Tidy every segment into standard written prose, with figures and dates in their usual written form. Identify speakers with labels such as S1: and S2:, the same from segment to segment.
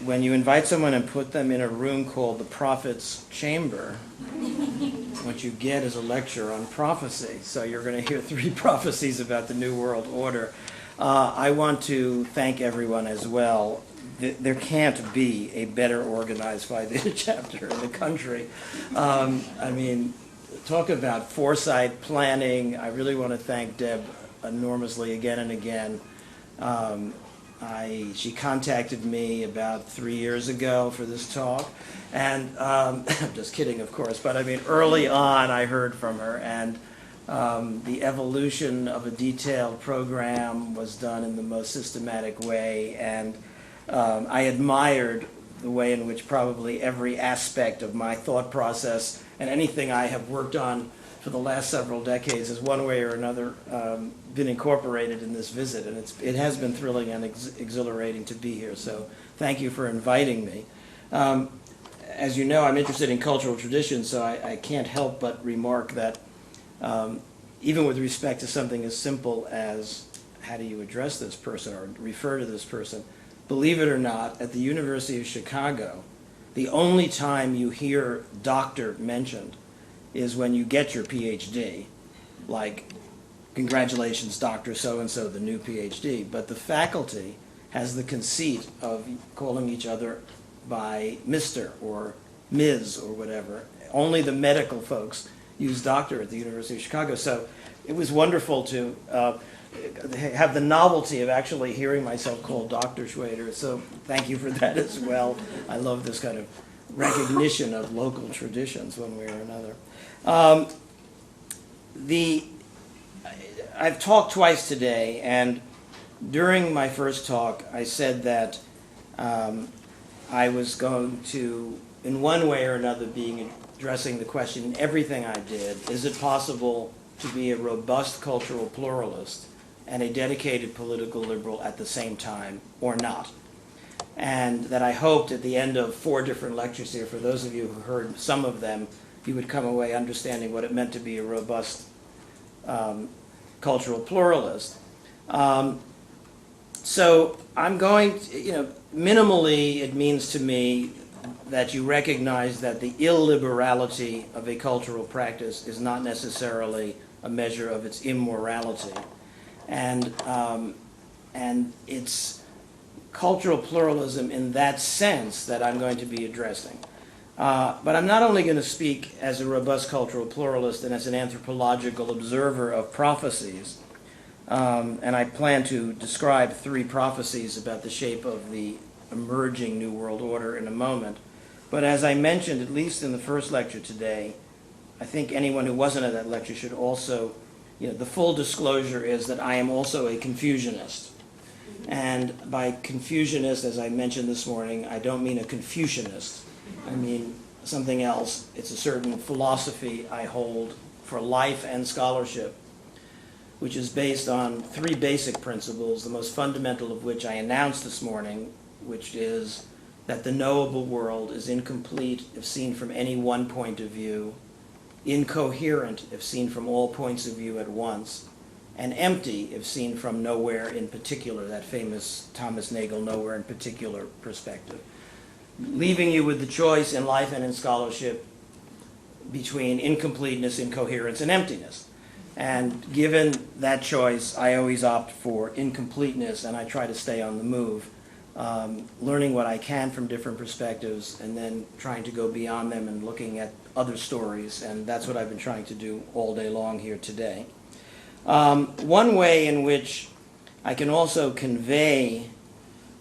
S1: when you invite someone and put them in a room called the prophet's chamber, what you get is a lecture on prophecy. So you're going to hear 3 prophecies about the New World Order. I want to thank everyone as well. There can't be a better organized Phi Beta chapter in the country. I mean, talk about foresight, planning. I really want to thank Deb enormously again and again. She contacted me about 3 years ago for this talk, and I'm just kidding, of course, but I mean, early on I heard from her, and the evolution of a detailed program was done in the most systematic way, and I admired the way in which probably every aspect of my thought process and anything I have worked on for the last several decades has one way or another been incorporated in this visit, and it has been thrilling and exhilarating to be here, so thank you for inviting me. As you know, I'm interested in cultural traditions, so I can't help but remark that even with respect to something as simple as how do you address this person or refer to this person, believe it or not, at the University of Chicago, the only time you hear doctor mentioned is when you get your PhD, like, congratulations, Dr. So-and-so, the new PhD. But the faculty has the conceit of calling each other by Mr. or Ms. or whatever. Only the medical folks use doctor at the University of Chicago. So it was wonderful to have the novelty of actually hearing myself called Dr. Shweder. So thank you for that as well. I love this kind of recognition of local traditions one way or another. I've talked twice today, and during my first talk, I said that I was going to, in one way or another, be addressing the question in everything I did, is it possible to be a robust cultural pluralist and a dedicated political liberal at the same time, or not? And that I hoped at the end of 4 different lectures here, for those of you who heard some of them, you would come away understanding what it meant to be a robust cultural pluralist. So I'm going to, minimally it means to me that you recognize that the illiberality of a cultural practice is not necessarily a measure of its immorality. And it's cultural pluralism in that sense that I'm going to be addressing. But I'm not only going to speak as a robust cultural pluralist and as an anthropological observer of prophecies, and I plan to describe 3 prophecies about the shape of the emerging New World Order in a moment. But as I mentioned, at least in the first lecture today, I think anyone who wasn't at that lecture should also, the full disclosure is that I am also a Confucianist. And by Confucianist, as I mentioned this morning, I don't mean a Confucianist. I mean something else. It's a certain philosophy I hold for life and scholarship, which is based on 3 basic principles, the most fundamental of which I announced this morning, which is that the knowable world is incomplete if seen from any one point of view, incoherent if seen from all points of view at once, and empty if seen from nowhere in particular, that famous Thomas Nagel nowhere in particular perspective. Leaving you with the choice in life and in scholarship between incompleteness, incoherence, and emptiness. And given that choice, I always opt for incompleteness, and I try to stay on the move, learning what I can from different perspectives, and then trying to go beyond them and looking at other stories, and that's what I've been trying to do all day long here today. One way in which I can also convey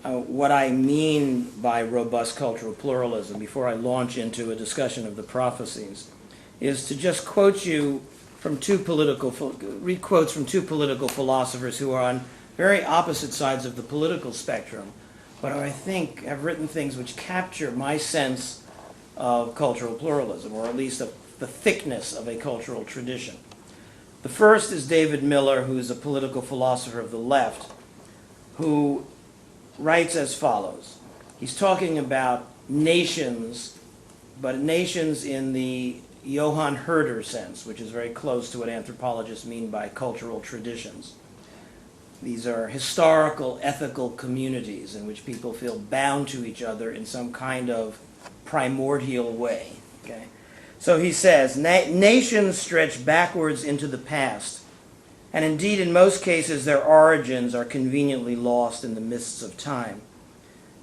S1: what I mean by robust cultural pluralism before I launch into a discussion of the prophecies is to just quote you from read quotes from 2 political philosophers who are on very opposite sides of the political spectrum, but I think have written things which capture my sense of cultural pluralism, or at least of the thickness of a cultural tradition. The first is David Miller, who is a political philosopher of the left, who writes as follows. He's talking about nations, but nations in the Johann Herder sense, which is very close to what anthropologists mean by cultural traditions. These are historical, ethical communities in which people feel bound to each other in some kind of primordial way. Okay? So he says, nations stretch backwards into the past, and indeed in most cases their origins are conveniently lost in the mists of time.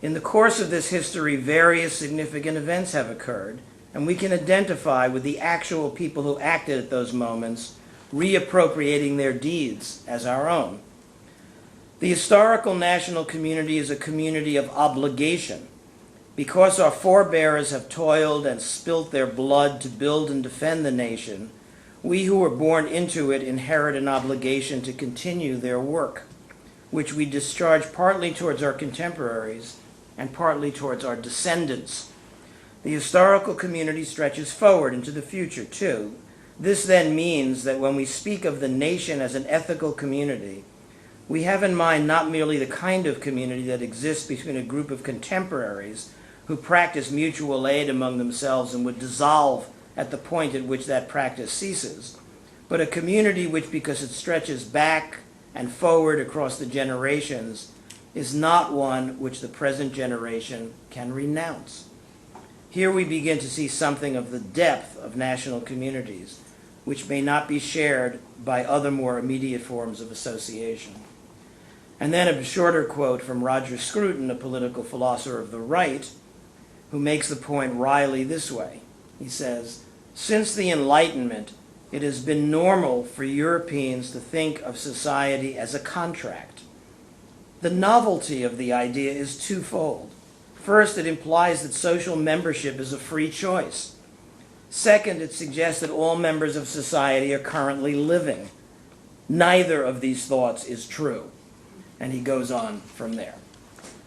S1: In the course of this history, various significant events have occurred, and we can identify with the actual people who acted at those moments, reappropriating their deeds as our own. The historical national community is a community of obligation. Because our forebears have toiled and spilt their blood to build and defend the nation, we who were born into it inherit an obligation to continue their work, which we discharge partly towards our contemporaries and partly towards our descendants. The historical community stretches forward into the future, too. This then means that when we speak of the nation as an ethical community, we have in mind not merely the kind of community that exists between a group of contemporaries who practice mutual aid among themselves and would dissolve at the point at which that practice ceases, but a community which, because it stretches back and forward across the generations, is not one which the present generation can renounce. Here we begin to see something of the depth of national communities, which may not be shared by other more immediate forms of association. And then a shorter quote from Roger Scruton, a political philosopher of the right, who makes the point wryly this way. He says, "Since the Enlightenment, it has been normal for Europeans to think of society as a contract. The novelty of the idea is twofold. First, it implies that social membership is a free choice. Second, it suggests that all members of society are currently living. Neither of these thoughts is true." And he goes on from there.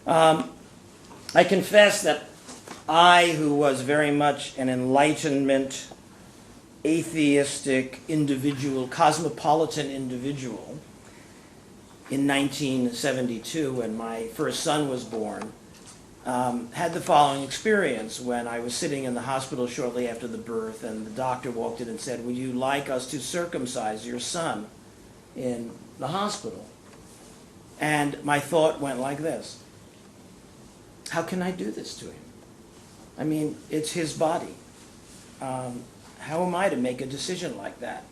S1: I confess that I, who was very much an Enlightenment, atheistic individual, cosmopolitan individual, in 1972, when my first son was born, had the following experience when I was sitting in the hospital shortly after the birth, and the doctor walked in and said, "Would you like us to circumcise your son in the hospital?" And my thought went like this: how can I do this to him? I mean, it's his body. How am I to make a decision like that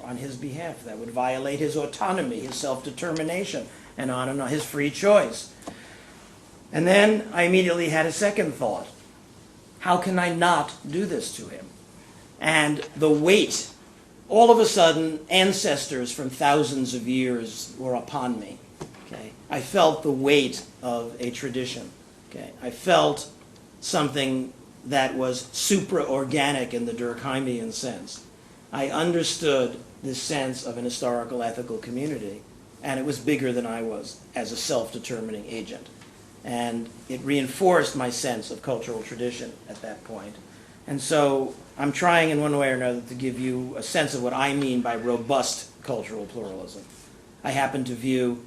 S1: on his behalf that would violate his autonomy, his self-determination, and on, his free choice? And then I immediately had a second thought. How can I not do this to him? And the weight, all of a sudden, ancestors from thousands of years were upon me. Okay? I felt the weight of a tradition. Okay? I felt something that was supra-organic in the Durkheimian sense. I understood this sense of an historical ethical community, and it was bigger than I was as a self-determining agent. And it reinforced my sense of cultural tradition at that point. And so I'm trying in one way or another to give you a sense of what I mean by robust cultural pluralism. I happen to view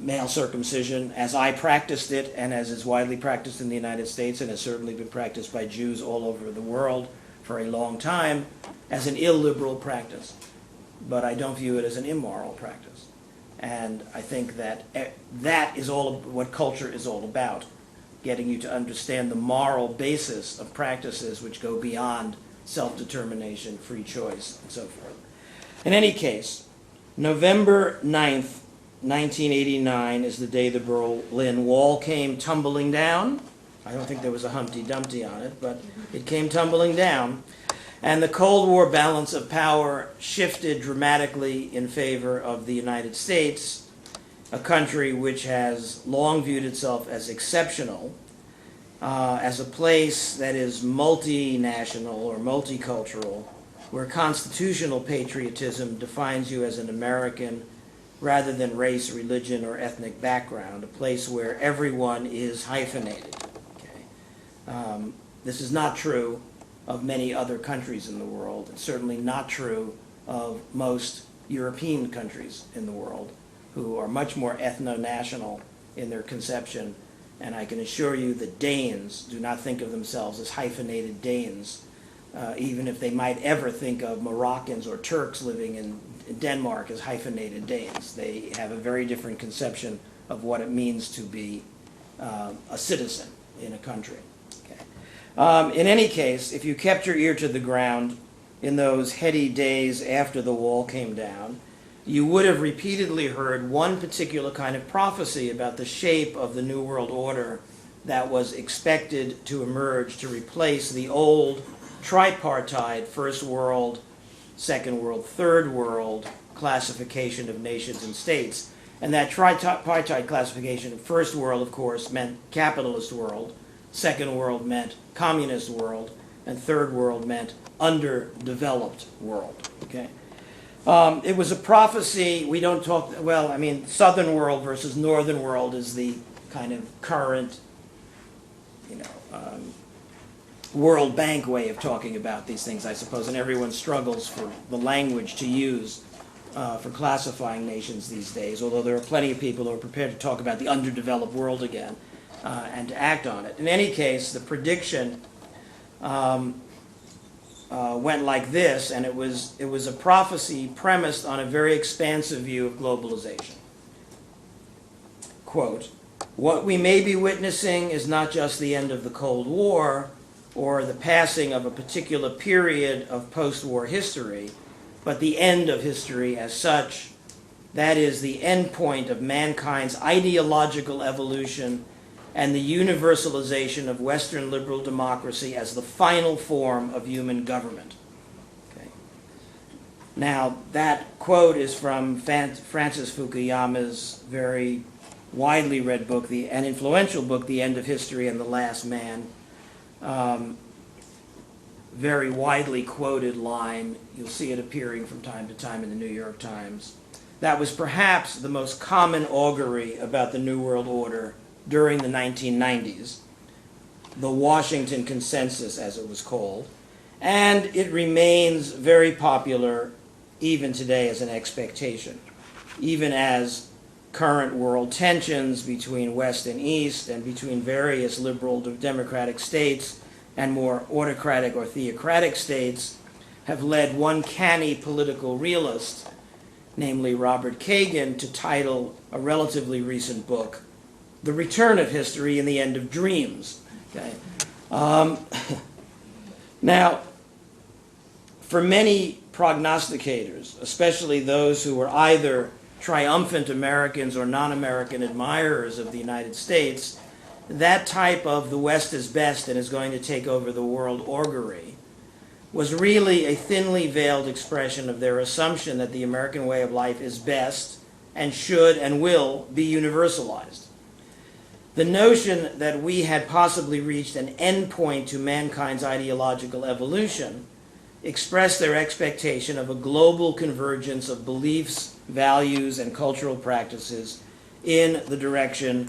S1: male circumcision as I practiced it and as is widely practiced in the United States and has certainly been practiced by Jews all over the world for a long time as an illiberal practice. But I don't view it as an immoral practice. And I think that that is all what culture is all about, getting you to understand the moral basis of practices which go beyond self-determination, free choice, and so forth. In any case, November 9th, 1989 is the day the Berlin Wall came tumbling down. I don't think there was a Humpty Dumpty on it, but it came tumbling down. And the Cold War balance of power shifted dramatically in favor of the United States, a country which has long viewed itself as exceptional, as a place that is multinational or multicultural, where constitutional patriotism defines you as an American rather than race, religion, or ethnic background, a place where everyone is hyphenated. Okay? This is not true of many other countries in the world. It's certainly not true of most European countries in the world, who are much more ethno-national in their conception. And I can assure you that Danes do not think of themselves as hyphenated Danes, even if they might ever think of Moroccans or Turks living Denmark as hyphenated Danes. They have a very different conception of what it means to be a citizen in a country. Okay. In any case, if you kept your ear to the ground in those heady days after the wall came down, you would have repeatedly heard one particular kind of prophecy about the shape of the New World Order that was expected to emerge to replace the old tripartite First World, Second World, Third World classification of nations and states. And that tripartite classification, First World, of course, meant capitalist world, Second World meant communist world, and Third World meant underdeveloped world. Okay. It was a prophecy. We don't talk, well, I mean, Southern world versus Northern world is the kind of current, World Bank way of talking about these things, I suppose, and everyone struggles for the language to use for classifying nations these days, although there are plenty of people who are prepared to talk about the underdeveloped world again and to act on it. In any case, the prediction went like this, and it was a prophecy premised on a very expansive view of globalization. Quote, "What we may be witnessing is not just the end of the Cold War or the passing of a particular period of post-war history, but the end of history as such. That is the end point of mankind's ideological evolution and the universalization of Western liberal democracy as the final form of human government." Okay. Now, that quote is from Francis Fukuyama's very widely read book, and influential book, The End of History and the Last Man. Very widely quoted line. You'll see it appearing from time to time in the New York Times. That was perhaps the most common augury about the New World Order during the 1990s, the Washington Consensus, as it was called, and it remains very popular even today as an expectation, even as current world tensions between West and East and between various liberal democratic states and more autocratic or theocratic states have led one canny political realist, namely Robert Kagan, to title a relatively recent book, "The Return of History and the End of Dreams." Okay. Now, for many prognosticators, especially those who were either triumphant Americans or non-American admirers of the United States, that type of "the West is best and is going to take over the world" augury was really a thinly veiled expression of their assumption that the American way of life is best and should and will be universalized. The notion that we had possibly reached an end point to mankind's ideological evolution expressed their expectation of a global convergence of beliefs, values, and cultural practices in the direction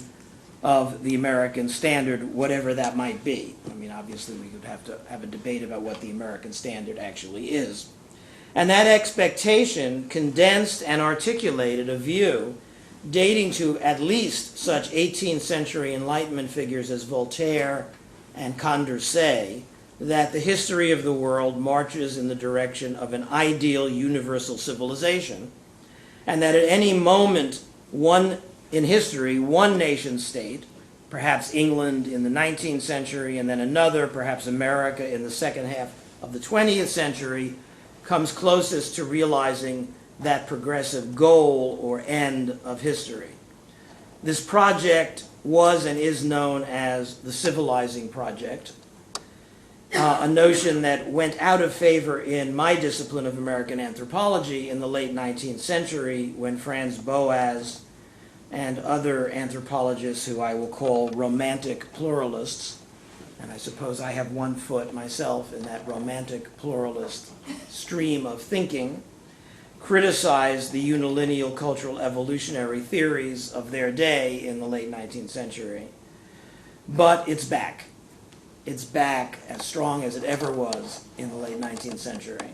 S1: of the American standard, whatever that might be. I mean, obviously we could have to have a debate about what the American standard actually is. And that expectation condensed and articulated a view dating to at least such 18th century Enlightenment figures as Voltaire and Condorcet, that the history of the world marches in the direction of an ideal universal civilization, and that at any moment in history, one nation state, perhaps England in the 19th century, and then another, perhaps America in the second half of the 20th century, comes closest to realizing that progressive goal or end of history. This project was and is known as the civilizing project, a notion that went out of favor in my discipline of American anthropology in the late 19th century when Franz Boas and other anthropologists who I will call romantic pluralists, and I suppose I have one foot myself in that romantic pluralist stream of thinking, criticized the unilineal cultural evolutionary theories of their day in the late 19th century. But it's back. It's back as strong as it ever was in the late 19th century.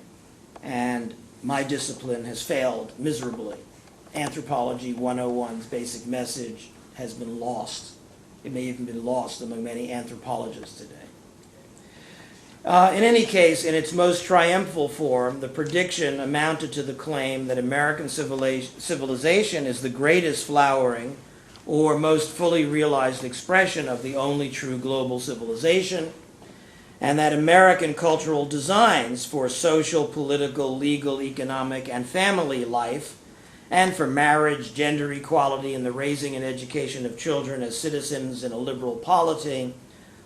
S1: And my discipline has failed miserably. Anthropology 101's basic message has been lost. It may even be lost among many anthropologists today. In any case, in its most triumphal form, the prediction amounted to the claim that American civilization is the greatest flowering or most fully realized expression of the only true global civilization, and that American cultural designs for social, political, legal, economic, and family life, and for marriage, gender equality, and the raising and education of children as citizens in a liberal polity,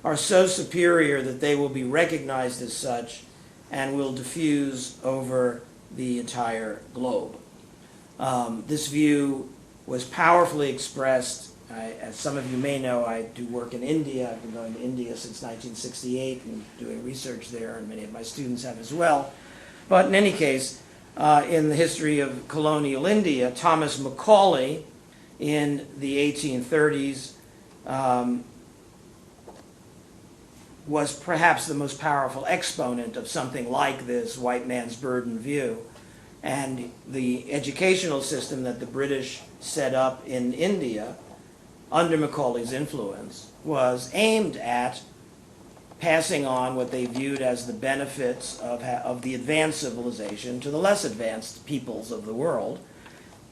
S1: are so superior that they will be recognized as such and will diffuse over the entire globe. This view was powerfully expressed. As some of you may know, I do work in India. I've been going to India since 1968 and doing research there, and many of my students have as well. But in any case, in the history of colonial India, Thomas Macaulay in the 1830s was perhaps the most powerful exponent of something like this white man's burden view. And the educational system that the British set up in India under Macaulay's influence was aimed at passing on what they viewed as the benefits of the advanced civilization to the less advanced peoples of the world.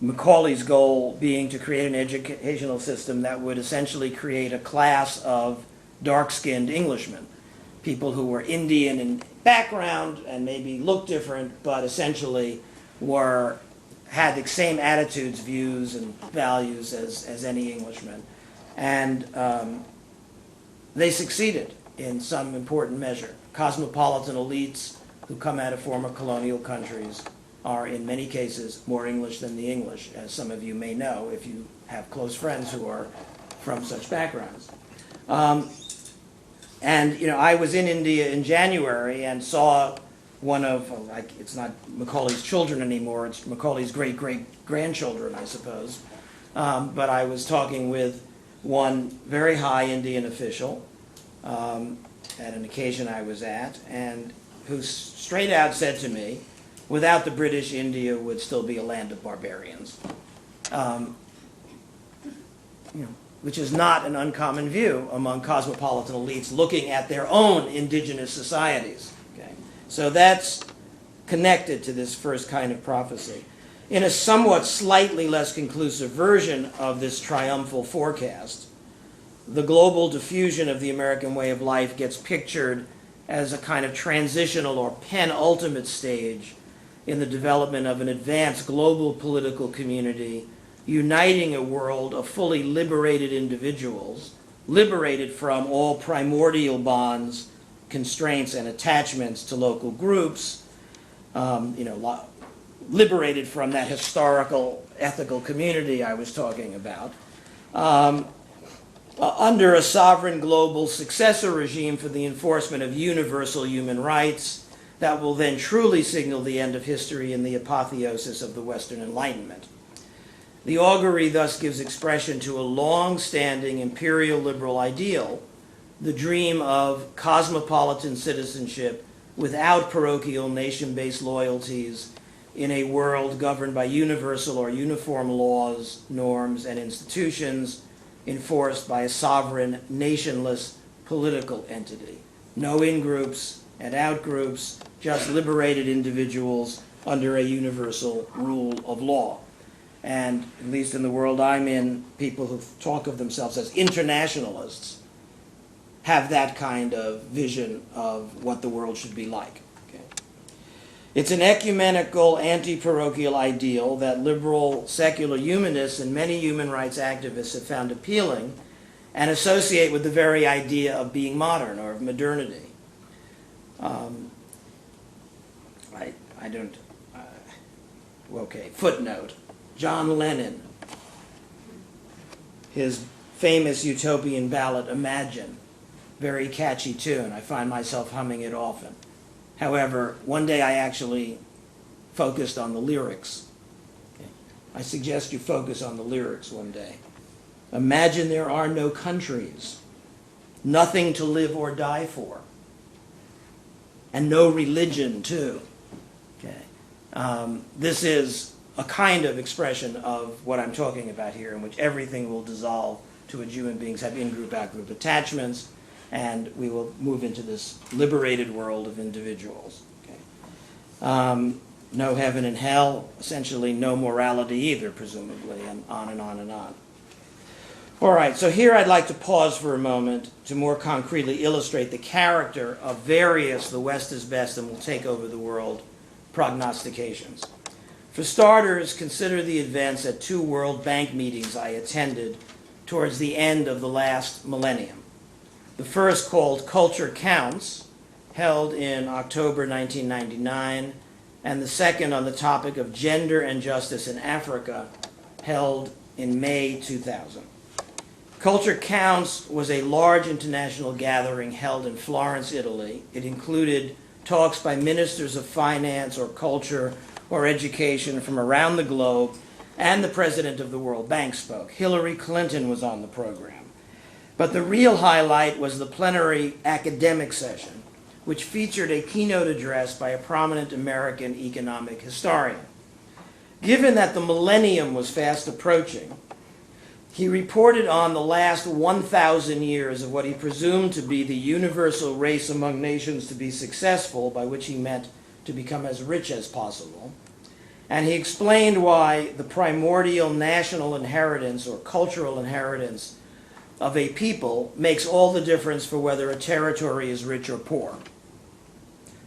S1: Macaulay's goal being to create an educational system that would essentially create a class of dark-skinned Englishmen, people who were Indian in background and maybe looked different, but essentially had the same attitudes, views, and values as any Englishman. And they succeeded in some important measure. Cosmopolitan elites who come out of former colonial countries are in many cases more English than the English, as some of you may know if you have close friends who are from such backgrounds. And I was in India in January and saw one of, it's not Macaulay's children anymore, it's Macaulay's great-great-grandchildren, I suppose. But I was talking with one very high Indian official at an occasion I was at, and who straight out said to me, without the British, India would still be a land of barbarians. Which is not an uncommon view among cosmopolitan elites looking at their own indigenous societies. Okay? So that's connected to this first kind of prophecy. In a somewhat slightly less conclusive version of this triumphal forecast, the global diffusion of the American way of life gets pictured as a kind of transitional or penultimate stage in the development of an advanced global political community uniting a world of fully liberated individuals, liberated from all primordial bonds, constraints, and attachments to local groups, liberated from that historical, ethical community I was talking about, under a sovereign global successor regime for the enforcement of universal human rights that will then truly signal the end of history and the apotheosis of the Western Enlightenment. The augury thus gives expression to a long-standing imperial liberal ideal, the dream of cosmopolitan citizenship without parochial nation-based loyalties in a world governed by universal or uniform laws, norms, and institutions enforced by a sovereign, nationless political entity. No in-groups and out-groups, just liberated individuals under a universal rule of law. And at least in the world I'm in, people who talk of themselves as internationalists have that kind of vision of what the world should be like. Okay? It's an ecumenical, anti-parochial ideal that liberal, secular humanists and many human rights activists have found appealing and associate with the very idea of being modern or of modernity. Footnote. John Lennon, his famous utopian ballad, Imagine, very catchy tune. I find myself humming it often. However, one day I actually focused on the lyrics. Okay. I suggest you focus on the lyrics one day. Imagine there are no countries, nothing to live or die for, and no religion too. Okay. This is a kind of expression of what I'm talking about here, in which everything will dissolve to which human beings have in-group, out-group attachments, and we will move into this liberated world of individuals. Okay. No heaven and hell, essentially no morality either, presumably, and on and on and on. All right, so here I'd like to pause for a moment to more concretely illustrate the character of various "the West is best and will take over the world" prognostications. For starters, consider the events at 2 World Bank meetings I attended towards the end of the last millennium. The first, called Culture Counts, held in October 1999, and the second on the topic of gender and justice in Africa, held in May 2000. Culture Counts was a large international gathering held in Florence, Italy. It included talks by ministers of finance or culture or education from around the globe, and the president of the World Bank spoke. Hillary Clinton was on the program. But the real highlight was the plenary academic session, which featured a keynote address by a prominent American economic historian. Given that the millennium was fast approaching, he reported on the last 1,000 years of what he presumed to be the universal race among nations to be successful, by which he meant to become as rich as possible. And he explained why the primordial national inheritance or cultural inheritance of a people makes all the difference for whether a territory is rich or poor.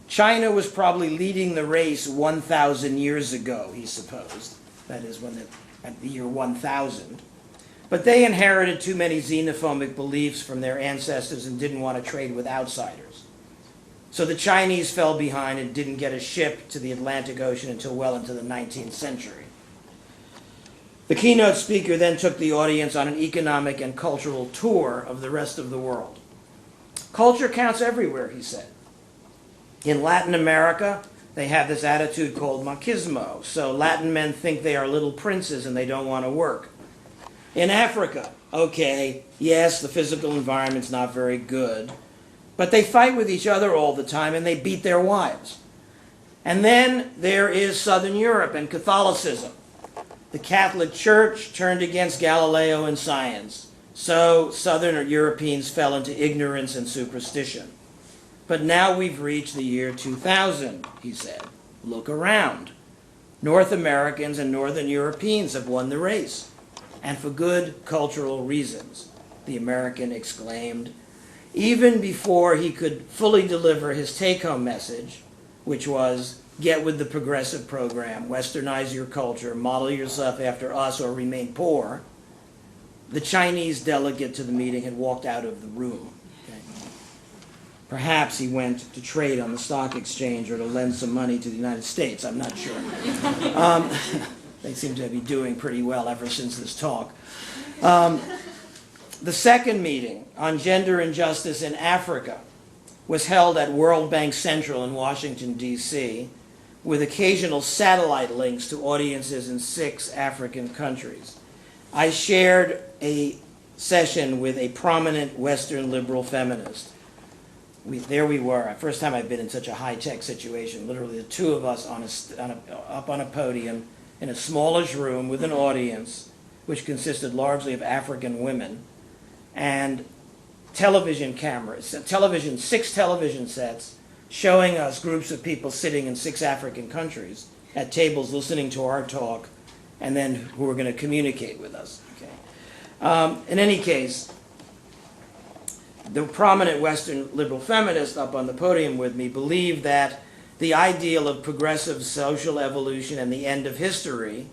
S1: China was probably leading the race 1,000 years ago, he supposed. That is, at the year 1000. But they inherited too many xenophobic beliefs from their ancestors and didn't want to trade with outsiders. So the Chinese fell behind and didn't get a ship to the Atlantic Ocean until well into the 19th century. The keynote speaker then took the audience on an economic and cultural tour of the rest of the world. Culture counts everywhere, he said. In Latin America, they have this attitude called machismo. So Latin men think they are little princes and they don't want to work. In Africa, okay, yes, the physical environment's not very good, but they fight with each other all the time and they beat their wives. And then there is Southern Europe and Catholicism. The Catholic Church turned against Galileo and science, so Southern Europeans fell into ignorance and superstition. But now we've reached the year 2000, he said. Look around. North Americans and Northern Europeans have won the race, and for good cultural reasons, the American exclaimed, even before he could fully deliver his take-home message, which was, get with the progressive program, westernize your culture, model yourself after us or remain poor. The Chinese delegate to the meeting had walked out of the room. Perhaps he went to trade on the stock exchange or to lend some money to the United States. I'm not sure. They seem to be doing pretty well ever since this talk. The second meeting on gender and justice in Africa was held at World Bank Central in Washington, D.C., with occasional satellite links to audiences in 6 African countries. I shared a session with a prominent Western liberal feminist. There we were. First time I've been in such a high-tech situation. Literally the 2 of us up on a podium in a smallish room with an audience which consisted largely of African women, and television cameras, 6 television sets showing us groups of people sitting in 6 African countries at tables listening to our talk, and then who were going to communicate with us. Okay. In any case, the prominent Western liberal feminist up on the podium with me believed that the ideal of progressive social evolution and the end of history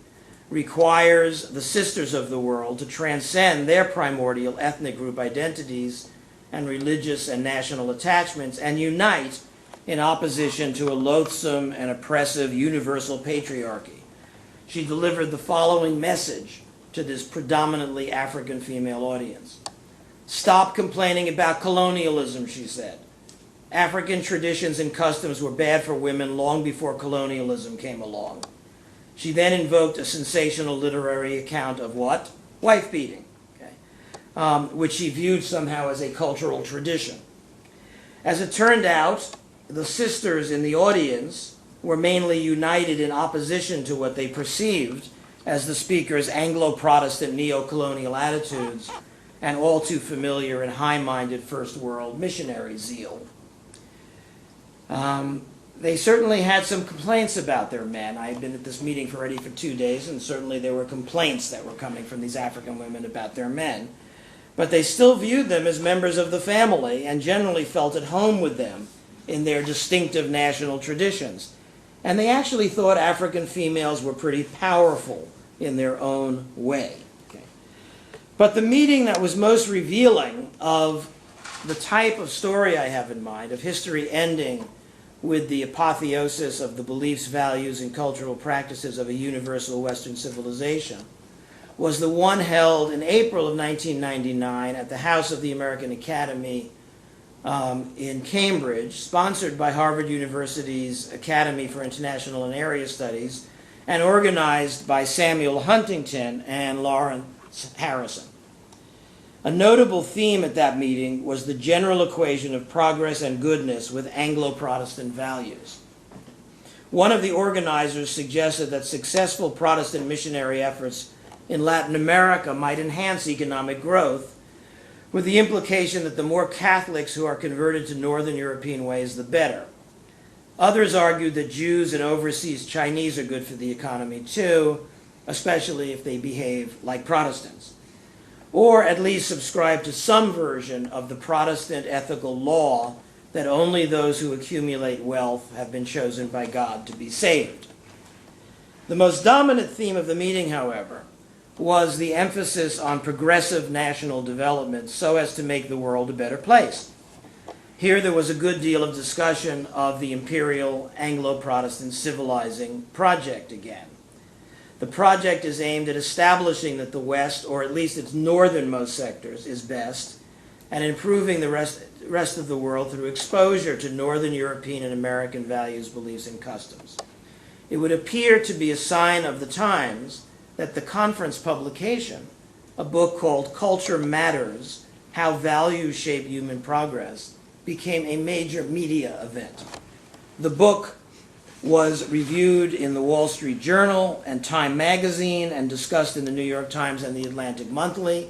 S1: requires the sisters of the world to transcend their primordial ethnic group identities and religious and national attachments and unite in opposition to a loathsome and oppressive universal patriarchy. She delivered the following message to this predominantly African female audience. Stop complaining about colonialism, she said. African traditions and customs were bad for women long before colonialism came along. She then invoked a sensational literary account of what? Wife beating, okay, which she viewed somehow as a cultural tradition. As it turned out, the sisters in the audience were mainly united in opposition to what they perceived as the speaker's Anglo-Protestant neo-colonial attitudes and all too familiar and high-minded first world missionary zeal. They certainly had some complaints about their men. I had been at this meeting already for 2 days, and certainly there were complaints that were coming from these African women about their men. But they still viewed them as members of the family and generally felt at home with them in their distinctive national traditions. And they actually thought African females were pretty powerful in their own way. Okay. But the meeting that was most revealing of the type of story I have in mind, of history ending with the apotheosis of the beliefs, values, and cultural practices of a universal Western civilization, was the one held in April of 1999 at the House of the American Academy in Cambridge, sponsored by Harvard University's Academy for International and Area Studies, and organized by Samuel Huntington and Lawrence Harrison. A notable theme at that meeting was the general equation of progress and goodness with Anglo-Protestant values. One of the organizers suggested that successful Protestant missionary efforts in Latin America might enhance economic growth, with the implication that the more Catholics who are converted to Northern European ways, the better. Others argued that Jews and overseas Chinese are good for the economy too, especially if they behave like Protestants, or at least subscribe to some version of the Protestant ethical law that only those who accumulate wealth have been chosen by God to be saved. The most dominant theme of the meeting, however, was the emphasis on progressive national development so as to make the world a better place. Here there was a good deal of discussion of the imperial Anglo-Protestant civilizing project again. The project is aimed at establishing that the West, or at least its northernmost sectors, is best, and improving the rest of the world through exposure to Northern European and American values, beliefs, and customs. It would appear to be a sign of the times that the conference publication, a book called Culture Matters, How Values Shape Human Progress, became a major media event. The book was reviewed in the Wall Street Journal and Time magazine and discussed in the New York Times and the Atlantic Monthly.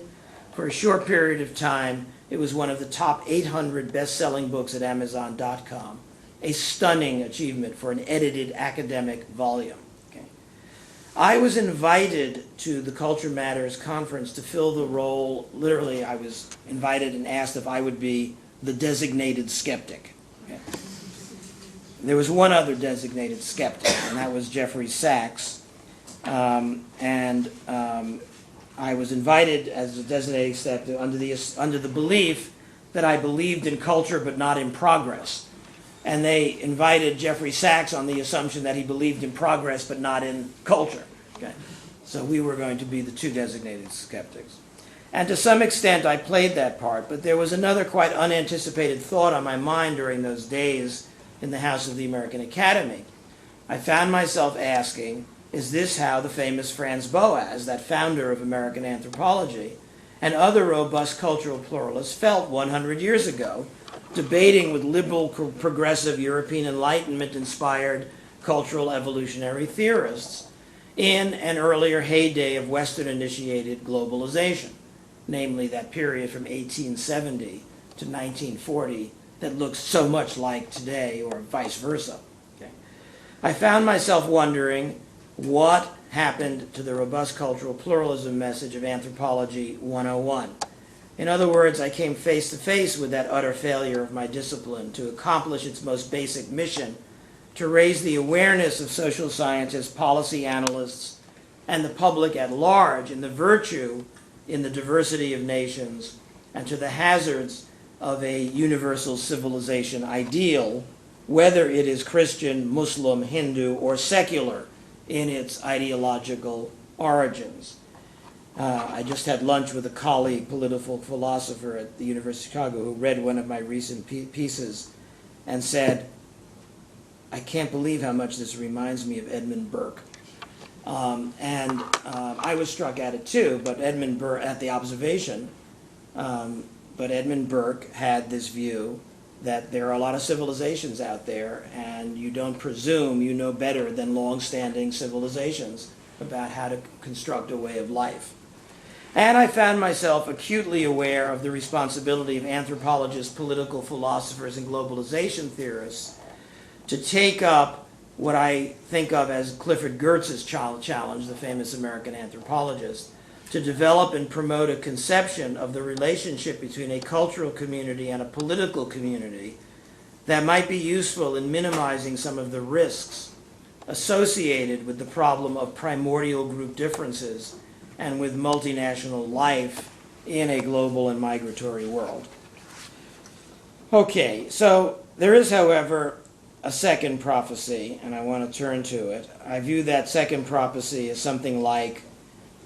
S1: For a short period of time, it was one of the top 800 best-selling books at Amazon.com, a stunning achievement for an edited academic volume. Okay. I was invited to the Culture Matters conference to fill the role, literally I was invited and asked if I would be the designated skeptic. Okay. There was one other designated skeptic, and that was Jeffrey Sachs. I was invited as a designated skeptic under the belief that I believed in culture but not in progress. And they invited Jeffrey Sachs on the assumption that he believed in progress but not in culture. Okay. So we were going to be the two designated skeptics. And to some extent I played that part, but there was another quite unanticipated thought on my mind during those days in the House of the American Academy. I found myself asking, is this how the famous Franz Boas, that founder of American anthropology, and other robust cultural pluralists felt 100 years ago, debating with liberal, progressive, European Enlightenment-inspired cultural evolutionary theorists in an earlier heyday of Western-initiated globalization, namely that period from 1870 to 1940 that looks so much like today, or vice versa. Okay. I found myself wondering what happened to the robust cultural pluralism message of Anthropology 101. In other words, I came face to face with that utter failure of my discipline to accomplish its most basic mission, to raise the awareness of social scientists, policy analysts, and the public at large in the virtue in the diversity of nations and to the hazards of a universal civilization ideal, whether it is Christian, Muslim, Hindu, or secular in its ideological origins. I just had lunch with a colleague, political philosopher at the University of Chicago, who read one of my recent pieces and said, I can't believe how much this reminds me of Edmund Burke. I was struck at it too, but Edmund Burke, at the observation, but Edmund Burke had this view that there are a lot of civilizations out there, and you don't presume you know better than long-standing civilizations about how to construct a way of life. And I found myself acutely aware of the responsibility of anthropologists, political philosophers, and globalization theorists to take up what I think of as Clifford Geertz's challenge, the famous American anthropologist, to develop and promote a conception of the relationship between a cultural community and a political community that might be useful in minimizing some of the risks associated with the problem of primordial group differences and with multinational life in a global and migratory world. Okay, so there is, however, a second prophecy, and I want to turn to it. I view that second prophecy as something like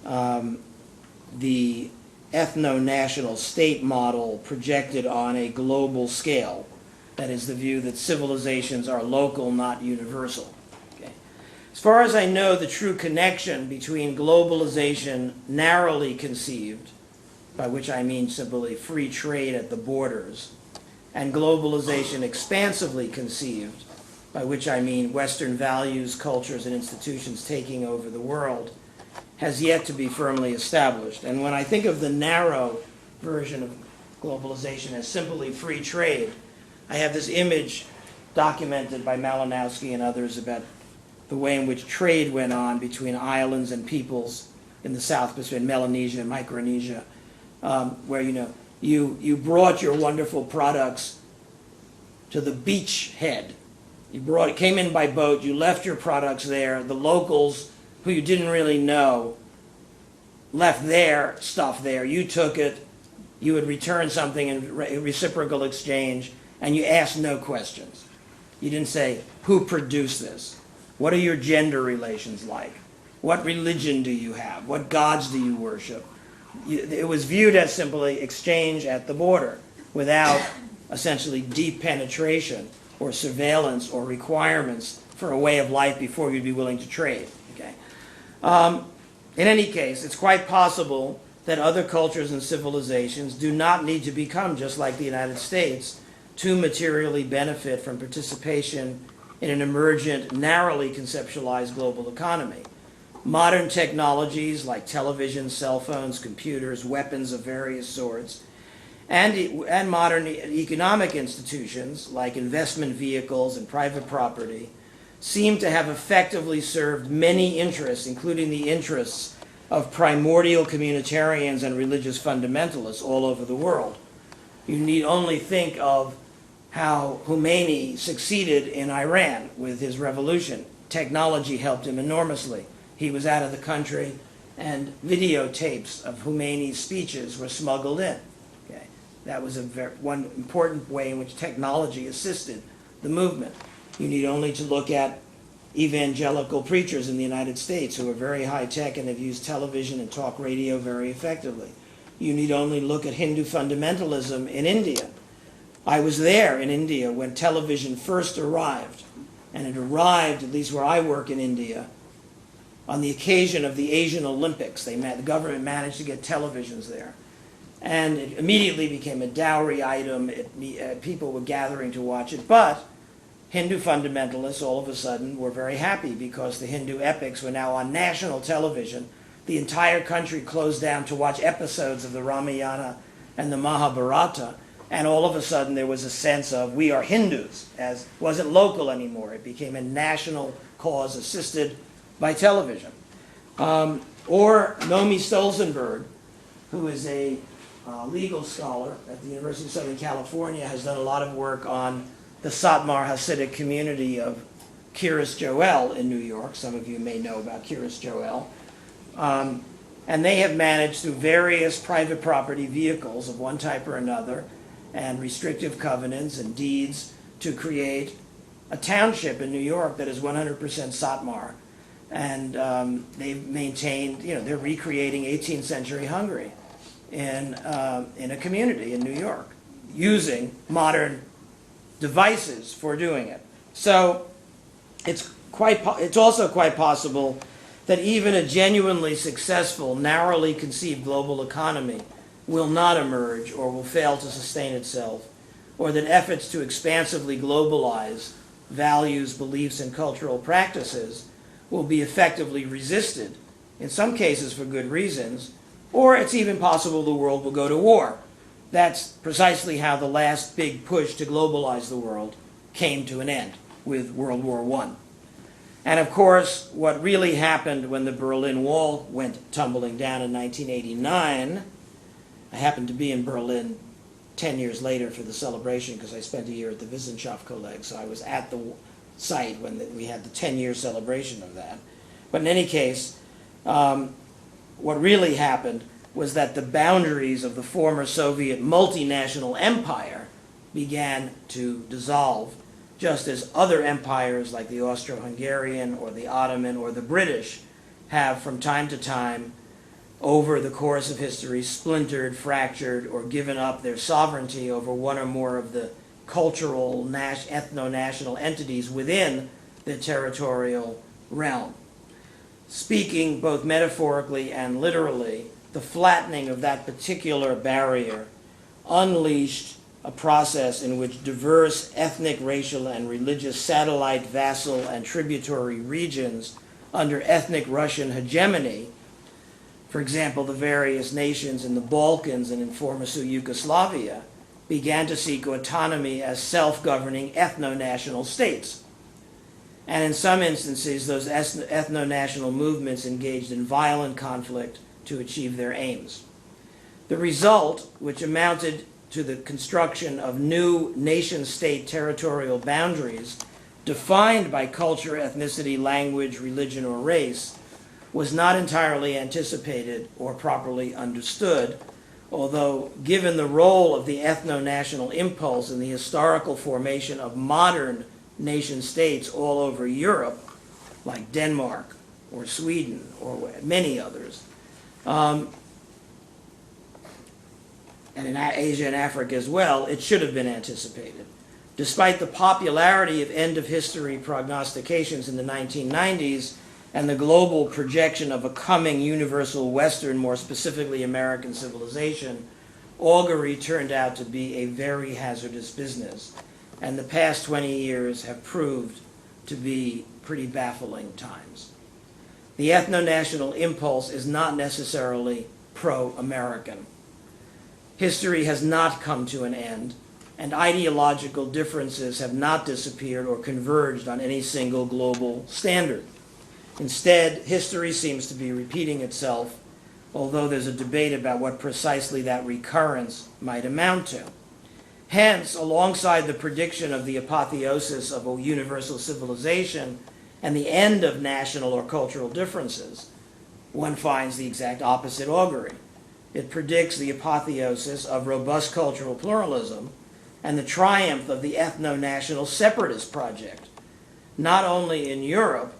S1: the ethno-national state model projected on a global scale. That is the view that civilizations are local, not universal. Okay. As far as I know, the true connection between globalization narrowly conceived, by which I mean simply free trade at the borders, and globalization expansively conceived, by which I mean Western values, cultures, and institutions taking over the world, has yet to be firmly established. And when I think of the narrow version of globalization as simply free trade, I have this image documented by Malinowski and others about the way in which trade went on between islands and peoples in the South Pacific, Melanesia and Micronesia, where you brought your wonderful products to the beach head. Came in by boat, you left your products there. The locals, who you didn't really know, left their stuff there. You took it, you would return something in reciprocal exchange, and you asked no questions. You didn't say, who produced this? What are your gender relations like? What religion do you have? What gods do you worship? It was viewed as simply exchange at the border without essentially deep penetration or surveillance or requirements for a way of life before you'd be willing to trade. Okay. In any case, it's quite possible that other cultures and civilizations do not need to become just like the United States to materially benefit from participation in an emergent, narrowly conceptualized global economy. Modern technologies like television, cell phones, computers, weapons of various sorts, and modern economic institutions like investment vehicles and private property seem to have effectively served many interests, including the interests of primordial communitarians and religious fundamentalists all over the world. You need only think of how Khomeini succeeded in Iran with his revolution. Technology helped him enormously. He was out of the country, and videotapes of Khomeini's speeches were smuggled in. Okay. That was one important way in which technology assisted the movement. You need only to look at evangelical preachers in the United States who are very high-tech and have used television and talk radio very effectively. You need only look at Hindu fundamentalism in India. I was there in India when television first arrived, and it arrived, at least where I work in India, on the occasion of the Asian Olympics. The government managed to get televisions there. And it immediately became a dowry item. People were gathering to watch it. But Hindu fundamentalists all of a sudden were very happy because the Hindu epics were now on national television. The entire country closed down to watch episodes of the Ramayana and the Mahabharata. And all of a sudden there was a sense of we are Hindus, as wasn't local anymore. It became a national cause assisted by television. Or Nomi Stolzenberg, who is a legal scholar at the University of Southern California, has done a lot of work on the Satmar Hasidic community of Kiryas Joel in New York. Some of you may know about Kiryas Joel. And they have managed through various private property vehicles of one type or another and restrictive covenants and deeds to create a township in New York that is 100% Satmar. And they've maintained, they're recreating 18th century Hungary in a community in New York using modern devices for doing it. So it's also quite possible that even a genuinely successful, narrowly conceived global economy will not emerge or will fail to sustain itself, or that efforts to expansively globalize values, beliefs, and cultural practices will be effectively resisted, in some cases for good reasons, or it's even possible the world will go to war. That's precisely how the last big push to globalize the world came to an end with World War I. And of course, what really happened when the Berlin Wall went tumbling down in 1989, I happened to be in Berlin 10 years later for the celebration because I spent a year at the Wissenschaftskolleg, so I was at the site when we had the 10-year celebration of that. But in any case, what really happened was that the boundaries of the former Soviet multinational empire began to dissolve, just as other empires like the Austro-Hungarian or the Ottoman or the British have from time to time over the course of history splintered, fractured, or given up their sovereignty over one or more of the cultural, ethno-national entities within their territorial realm. Speaking both metaphorically and literally, the flattening of that particular barrier unleashed a process in which diverse ethnic, racial, and religious satellite, vassal, and tributary regions under ethnic Russian hegemony, for example, the various nations in the Balkans and in former Yugoslavia, began to seek autonomy as self-governing ethno-national states. And in some instances, those ethno-national movements engaged in violent conflict to achieve their aims. The result, which amounted to the construction of new nation-state territorial boundaries defined by culture, ethnicity, language, religion, or race, was not entirely anticipated or properly understood, although given the role of the ethno-national impulse in the historical formation of modern nation-states all over Europe, like Denmark or Sweden or many others, and in Asia and Africa as well, it should have been anticipated. Despite the popularity of end-of-history prognostications in the 1990s and the global projection of a coming universal Western, more specifically American civilization, augury turned out to be a very hazardous business, and the past 20 years have proved to be pretty baffling times. The ethno-national impulse is not necessarily pro-American. History has not come to an end, and ideological differences have not disappeared or converged on any single global standard. Instead, history seems to be repeating itself, although there's a debate about what precisely that recurrence might amount to. Hence, alongside the prediction of the apotheosis of a universal civilization and the end of national or cultural differences, one finds the exact opposite augury. It predicts the apotheosis of robust cultural pluralism and the triumph of the ethno-national separatist project, not only in Europe,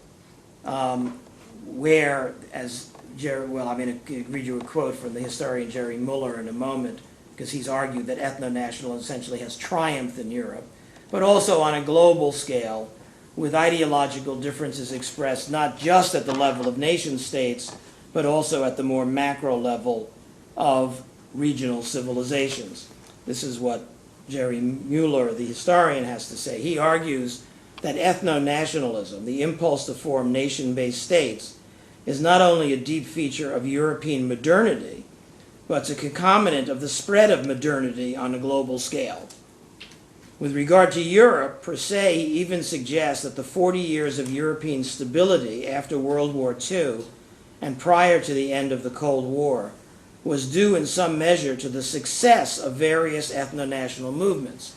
S1: where, as Jerry, well, I'm going to read you a quote from the historian Jerry Muller in a moment, because he's argued that ethno-national essentially has triumphed in Europe, but also on a global scale, with ideological differences expressed not just at the level of nation states, but also at the more macro level of regional civilizations. This is what Jerry Muller, the historian, has to say. He argues that ethno-nationalism, the impulse to form nation-based states, is not only a deep feature of European modernity, but it's a concomitant of the spread of modernity on a global scale. With regard to Europe, per se, he even suggests that the 40 years of European stability after World War II and prior to the end of the Cold War was due in some measure to the success of various ethno-national movements.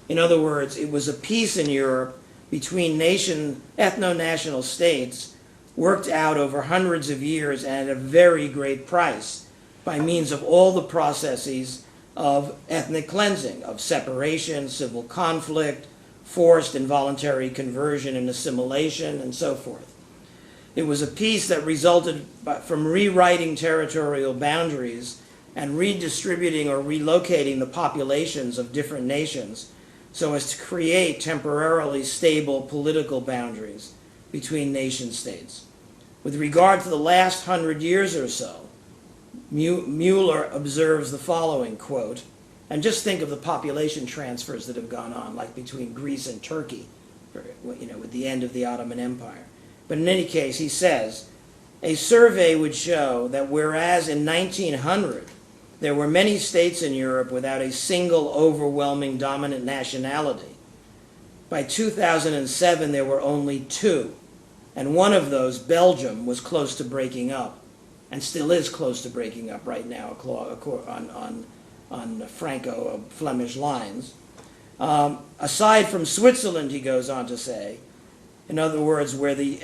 S1: In other words, it was a peace in Europe between ethno-national states worked out over hundreds of years and at a very great price by means of all the processes of ethnic cleansing, of separation, civil conflict, forced involuntary conversion and assimilation, and so forth. It was a peace that resulted from rewriting territorial boundaries and redistributing or relocating the populations of different nations so as to create temporarily stable political boundaries between nation states. With regard to the last 100 years or so, Mueller observes the following, quote, and just think of the population transfers that have gone on, like between Greece and Turkey, with the end of the Ottoman Empire. But in any case, he says, A survey would show that whereas in 1900 there were many states in Europe without a single overwhelming dominant nationality, by 2007 there were only two, and one of those, Belgium, was close to breaking up, and still is close to breaking up right now on Franco-Flemish lines. Aside from Switzerland, he goes on to say, in other words, where the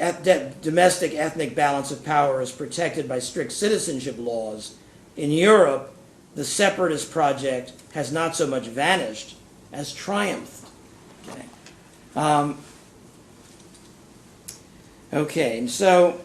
S1: domestic ethnic balance of power is protected by strict citizenship laws, in Europe, the separatist project has not so much vanished as triumphed. Okay, and so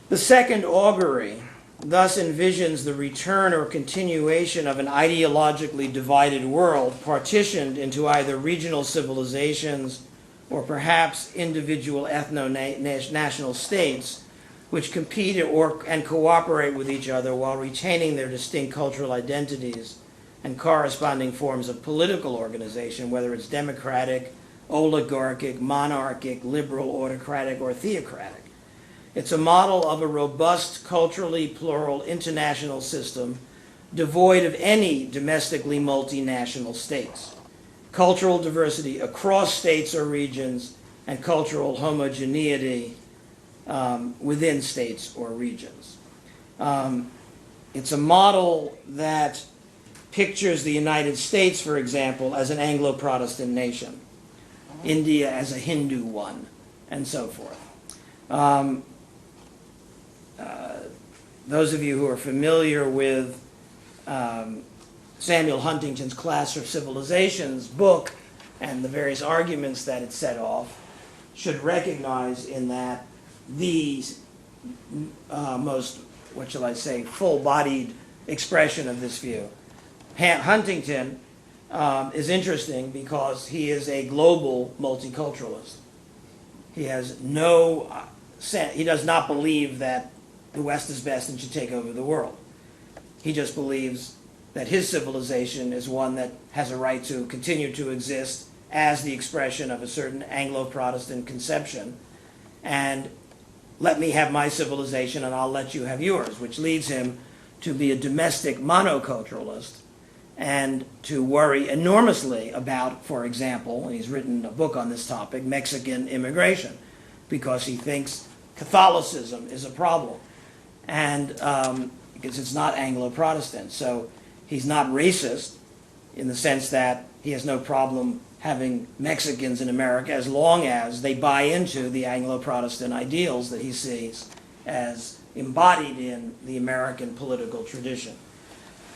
S1: the second augury thus envisions the return or continuation of an ideologically divided world, partitioned into either regional civilizations or perhaps individual ethno-national states which compete and cooperate with each other while retaining their distinct cultural identities and corresponding forms of political organization, whether it's democratic, oligarchic, monarchic, liberal, autocratic, or theocratic. It's a model of a robust, culturally plural international system devoid of any domestically multinational states, cultural diversity across states or regions, and cultural homogeneity within states or regions. It's a model that pictures the United States, for example, as an Anglo-Protestant nation, India as a Hindu one, and so forth. Those of you who are familiar with Samuel Huntington's Clash of Civilizations book and the various arguments that it set off should recognize in that the most, what shall I say, full-bodied expression of this view. Huntington is interesting because he is a global multiculturalist. He has he does not believe that the West is best and should take over the world. He just believes that his civilization is one that has a right to continue to exist as the expression of a certain Anglo-Protestant conception, and let me have my civilization and I'll let you have yours, which leads him to be a domestic monoculturalist and to worry enormously about, for example, and he's written a book on this topic, Mexican immigration, because he thinks Catholicism is a problem, and because it's not Anglo-Protestant. So he's not racist in the sense that he has no problem having Mexicans in America as long as they buy into the Anglo-Protestant ideals that he sees as embodied in the American political tradition.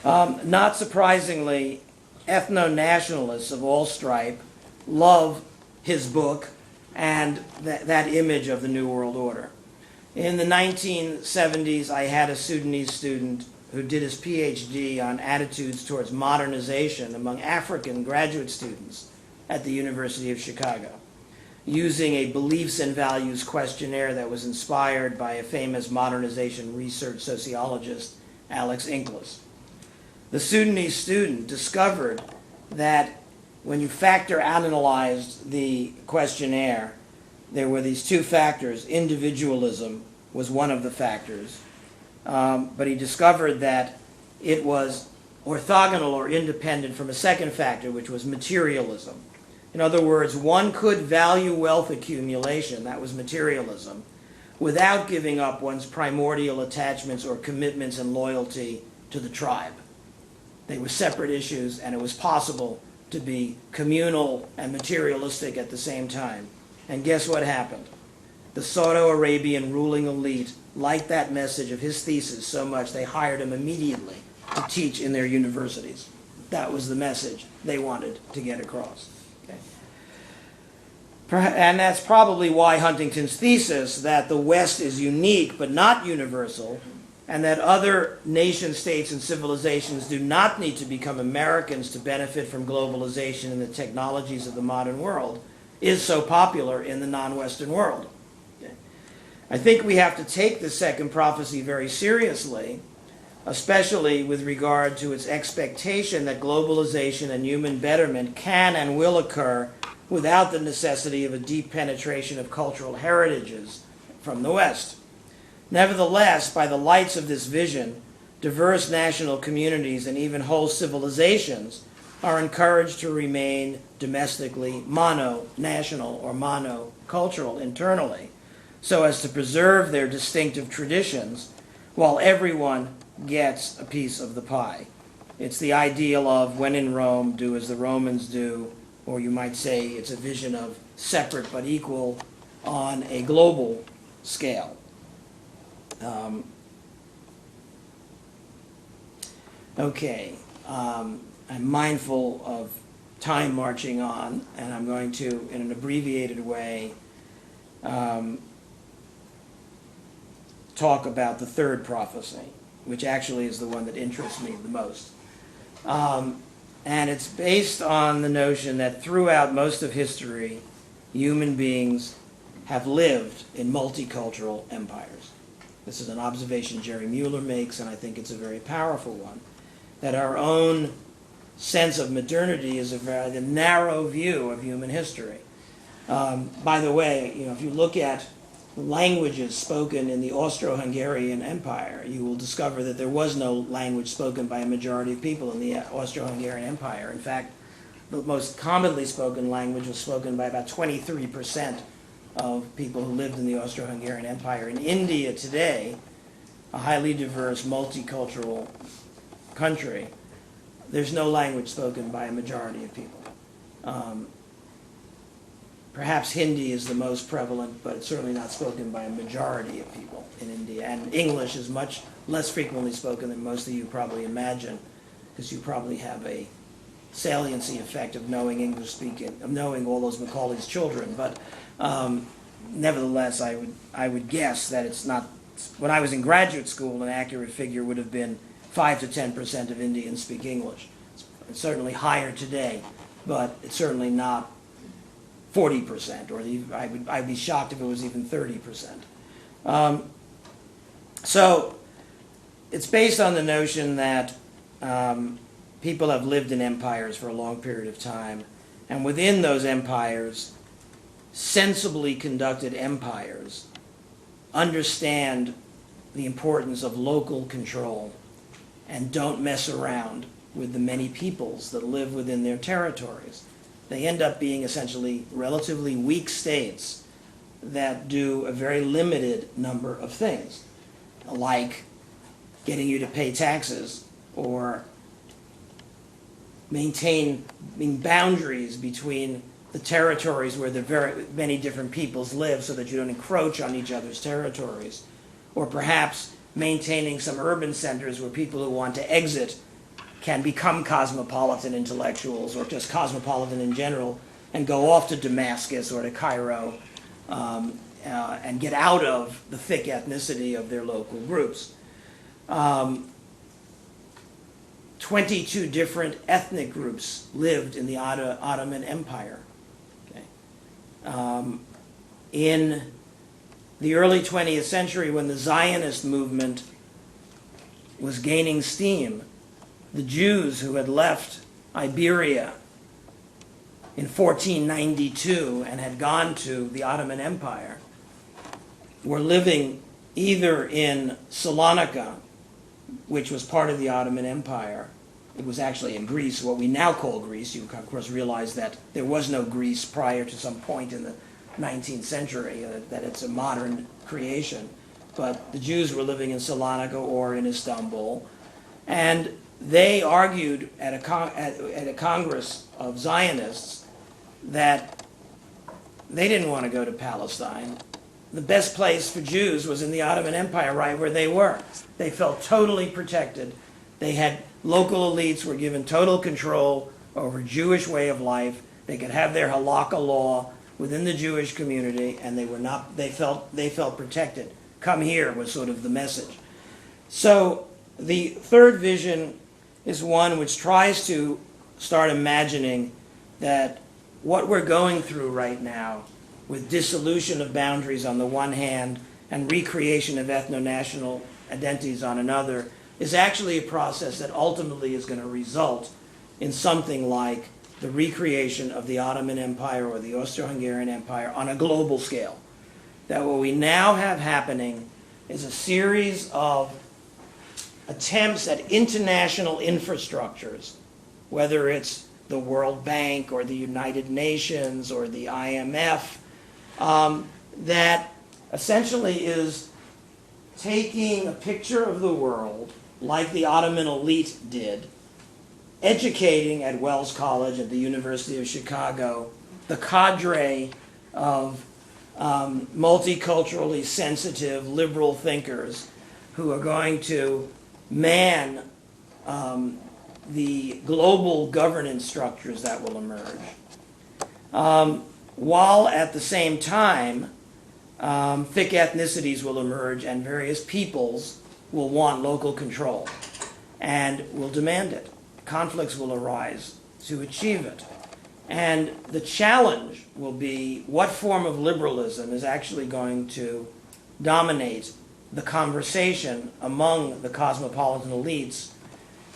S1: Not surprisingly, ethno-nationalists of all stripe love his book and that image of the New World Order. In the 1970s, I had a Sudanese student who did his PhD on attitudes towards modernization among African graduate students at the University of Chicago, using a beliefs and values questionnaire that was inspired by a famous modernization research sociologist, Alex Inglis. The Sudanese student discovered that when you factor analyzed the questionnaire, there were these two factors. Individualism was one of the factors, but he discovered that it was orthogonal or independent from a second factor, which was materialism. In other words, one could value wealth accumulation, that was materialism, without giving up one's primordial attachments or commitments and loyalty to the tribe. They were separate issues, and it was possible to be communal and materialistic at the same time. And guess what happened? The Saudi Arabian ruling elite liked that message of his thesis so much they hired him immediately to teach in their universities. That was the message they wanted to get across. Okay? And that's probably why Huntington's thesis that the West is unique but not universal, and that other nation states and civilizations do not need to become Americans to benefit from globalization and the technologies of the modern world, is so popular in the non-Western world. Okay. I think we have to take the second prophecy very seriously, especially with regard to its expectation that globalization and human betterment can and will occur without the necessity of a deep penetration of cultural heritages from the West. Nevertheless, by the lights of this vision, diverse national communities and even whole civilizations are encouraged to remain domestically mono-national or mono-cultural internally, so as to preserve their distinctive traditions while everyone gets a piece of the pie. It's the ideal of when in Rome, do as the Romans do, or you might say it's a vision of separate but equal on a global scale. I'm mindful of time marching on, and I'm going to, in an abbreviated way, talk about the third prophecy, which actually is the one that interests me the most. And it's based on the notion that throughout most of history, human beings have lived in multicultural empires. This is an observation Jerry Mueller makes, and I think it's a very powerful one, that our own sense of modernity is a very narrow view of human history. By the way, if you look at languages spoken in the Austro-Hungarian Empire, you will discover that there was no language spoken by a majority of people in the Austro-Hungarian Empire. In fact, the most commonly spoken language was spoken by about 23% of people who lived in the Austro-Hungarian Empire. In India today, a highly diverse, multicultural country, there's no language spoken by a majority of people. Perhaps Hindi is the most prevalent, but it's certainly not spoken by a majority of people in India. And English is much less frequently spoken than most of you probably imagine, because you probably have a saliency effect of knowing English speaking, of knowing all those Macaulay's children. But nevertheless, I would guess that it's not. When I was in graduate school, an accurate figure would have been 5 to 10% of Indians speak English. It's certainly higher today, but it's certainly not 40%, or I'd be shocked if it was even 30%. So it's based on the notion that people have lived in empires for a long period of time, and within those empires, sensibly conducted empires understand the importance of local control and don't mess around with the many peoples that live within their territories. They end up being essentially relatively weak states that do a very limited number of things, like getting you to pay taxes or maintaining boundaries between the territories where the very many different peoples live so that you don't encroach on each other's territories, or perhaps maintaining some urban centers where people who want to exit can become cosmopolitan intellectuals or just cosmopolitan in general and go off to Damascus or to Cairo and get out of the thick ethnicity of their local groups. 22 different ethnic groups lived in the Ottoman Empire. Okay. In the early 20th century, when the Zionist movement was gaining steam, the Jews who had left Iberia in 1492 and had gone to the Ottoman Empire were living either in Salonika, which was part of the Ottoman Empire. It was actually in Greece, what we now call Greece. You, of course, realize that there was no Greece prior to some point in the 19th century, that it's a modern creation. But the Jews were living in Salonika or in Istanbul, and they argued at a Congress of Zionists that they didn't want to go to Palestine. The best place for Jews was in the Ottoman Empire, right where they were. They felt totally protected. They had local elites were given total control over Jewish way of life. They could have their halakha law within the Jewish community, and they felt protected. Come here was sort of the message. So the third vision is one which tries to start imagining that what we're going through right now, with dissolution of boundaries on the one hand and recreation of ethno-national identities on another, is actually a process that ultimately is going to result in something like the recreation of the Ottoman Empire or the Austro-Hungarian Empire on a global scale. that what we now have happening is a series of attempts at international infrastructures, whether it's the World Bank or the United Nations or the IMF, that essentially is taking a picture of the world like the Ottoman elite did, educating at Wells College, at the University of Chicago, the cadre of multiculturally sensitive liberal thinkers who are going to man the global governance structures that will emerge, while at the same time thick ethnicities will emerge and various peoples will want local control and will demand it. Conflicts will arise to achieve it. And the challenge will be what form of liberalism is actually going to dominate the conversation among the cosmopolitan elites,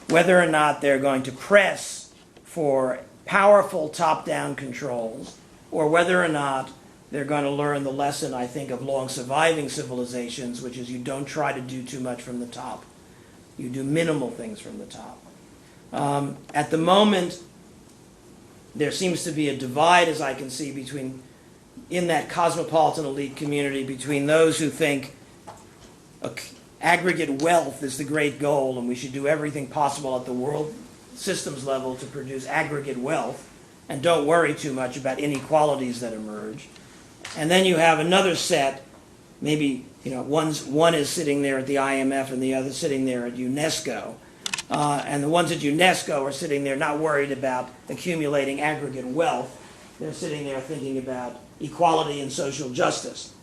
S1: whether or not they're going to press for powerful top-down controls, or whether or not they're going to learn the lesson, I think, of long surviving civilizations, which is you don't try to do too much from the top. You do minimal things from the top. At the moment, there seems to be a divide, as I can see, in that cosmopolitan elite community between those who think aggregate wealth is the great goal and we should do everything possible at the world systems level to produce aggregate wealth and don't worry too much about inequalities that emerge. And then you have another set, maybe one is sitting there at the IMF and the other sitting there at UNESCO. And the ones at UNESCO are sitting there not worried about accumulating aggregate wealth. They're sitting there thinking about equality and social justice.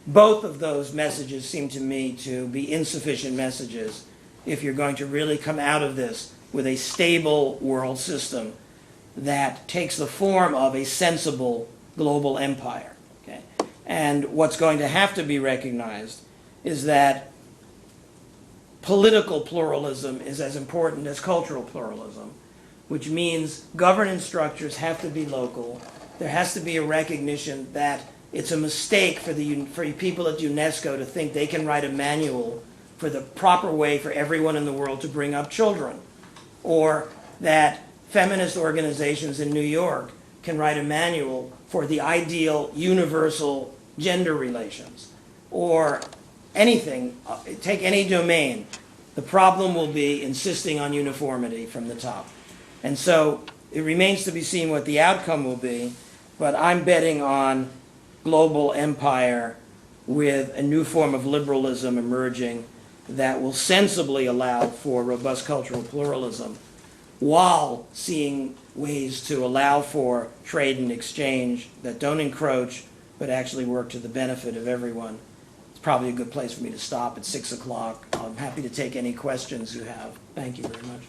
S1: Both of those messages seem to me to be insufficient messages if you're going to really come out of this with a stable world system that takes the form of a sensible global empire. Okay? And what's going to have to be recognized is that political pluralism is as important as cultural pluralism, which means governance structures have to be local. There has to be a recognition that it's a mistake for people at UNESCO to think they can write a manual for the proper way for everyone in the world to bring up children, or that feminist organizations in New York can write a manual for the ideal universal gender relations, or anything, take any domain. The problem will be insisting on uniformity from the top. And so it remains to be seen what the outcome will be, but I'm betting on global empire with a new form of liberalism emerging that will sensibly allow for robust cultural pluralism while seeing ways to allow for trade and exchange that don't encroach but actually work to the benefit of everyone. It's probably a good place for me to stop at 6 o'clock. I'm happy to take any questions you have. Thank you very much.